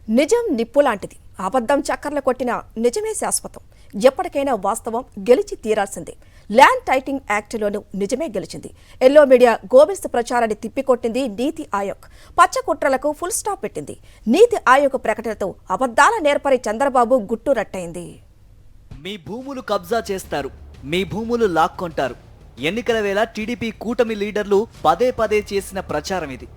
నిజం నిప్పు లాంటిది. అబద్ధం చక్కర్లు కొట్టిన నిజమే శాశ్వతం. ఎప్పటికైనా వాస్తవం గెలిచి తీరాల్సిందే. ల్యాండ్ టైటిలింగ్ యాక్ట్లోనూ నిజమే గెలిచింది. ఎల్లో మీడియా గోబెల్స్ ప్రచారాన్ని తిప్పికొట్టింది నీతి ఆయోగ్. పచ్చ కుట్రలకు ఫుల్ స్టాప్ పెట్టింది. నీతి ఆయోగ్ ప్రకటనతో అబద్ధాల నేర్పరి చంద్రబాబు గుట్టు రట్టయింది. మీ భూములు కబ్జా చేస్తారు, మీ భూములు లాక్కొంటారు. ఎన్నికల వేళ టీడీపీ కూటమి లీడర్లు పదే పదే చేసిన ప్రచారం ఇది.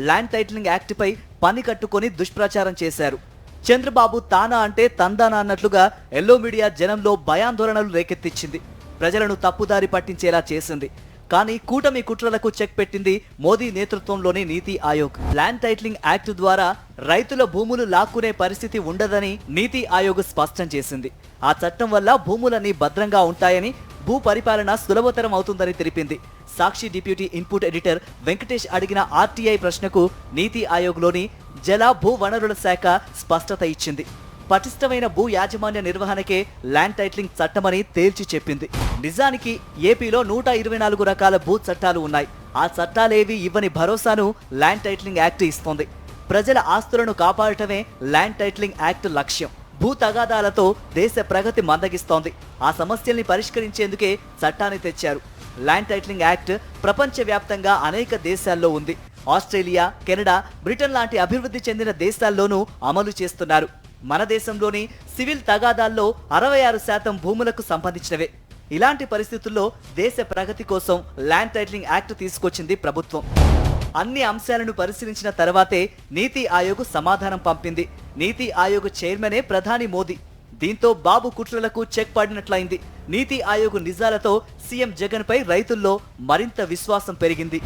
ల్యాండ్ టైటిలింగ్ యాక్ట్పై పని కట్టుకొని దుష్ప్రచారం చేశారు. చంద్రబాబు తానా అంటే తందానా అన్నట్లుగా ఎల్లో మీడియా జనంలో భయాందోళనలు రేకెత్తించింది. ప్రజలను తప్పుదారి పట్టించేలా చేసింది. కానీ కూటమి కుట్రలకు చెక్ పెట్టింది మోదీ నేతృత్వంలోని నీతి ఆయోగ్. ల్యాండ్ టైటిలింగ్ యాక్ట్ ద్వారా రైతుల భూములు లాక్కునే పరిస్థితి ఉండదని నీతి ఆయోగ్ స్పష్టం చేసింది. ఆ చట్టం వల్ల భూములన్నీ భద్రంగా ఉంటాయని, భూ పరిపాలన సులభతరం అవుతుందని తెలిపింది. సాక్షి డిప్యూటీ ఇన్పుట్ ఎడిటర్ వెంకటేష్ అడిగిన ఆర్టీఐ ప్రశ్నకు నీతి ఆయోగ్లోని జల భూ వనరుల శాఖ స్పష్టత ఇచ్చింది. పటిష్టమైన భూ యాజమాన్య నిర్వహణకే ల్యాండ్ టైటిలింగ్ చట్టమని తేల్చి చెప్పింది. నిజానికి ఏపీలో 124 రకాల భూ చట్టాలు ఉన్నాయి. ఆ చట్టాలేవి ఇవ్వని భరోసాను ల్యాండ్ టైటిలింగ్ యాక్ట్ ఇస్తోంది. ప్రజల ఆస్తులను కాపాడటమే ల్యాండ్ టైటిలింగ్ యాక్ట్ లక్ష్యం. భూ తగాదాలతో దేశ ప్రగతి మందగిస్తోంది. ఆ సమస్యల్ని పరిష్కరించేందుకే చట్టాన్ని తెచ్చారు. ల్యాండ్ టైటిలింగ్ యాక్ట్ ప్రపంచవ్యాప్తంగా అనేక దేశాల్లో ఉంది. ఆస్ట్రేలియా, కెనడా, బ్రిటన్ లాంటి అభివృద్ధి చెందిన దేశాల్లోనూ అమలు చేస్తున్నారు. మన దేశంలోని సివిల్ తగాదాల్లో 66% భూములకు సంబంధించినవే. ఇలాంటి పరిస్థితుల్లో దేశ ప్రగతి కోసం ల్యాండ్ టైటిలింగ్ యాక్ట్ తీసుకొచ్చింది ప్రభుత్వం. అన్ని అంశాలను పరిశీలించిన తర్వాతే నీతి ఆయోగ్ సమాధానం పంపింది. నీతి ఆయోగ్ చైర్మనే ప్రధాని మోదీ. దీంతో బాబు కుట్రలకు చెక్ పడినట్లయింది. నీతి ఆయోగ్ నిజాలతో సీఎం జగన్ పై రైతుల్లో మరింత విశ్వాసం పెరిగింది.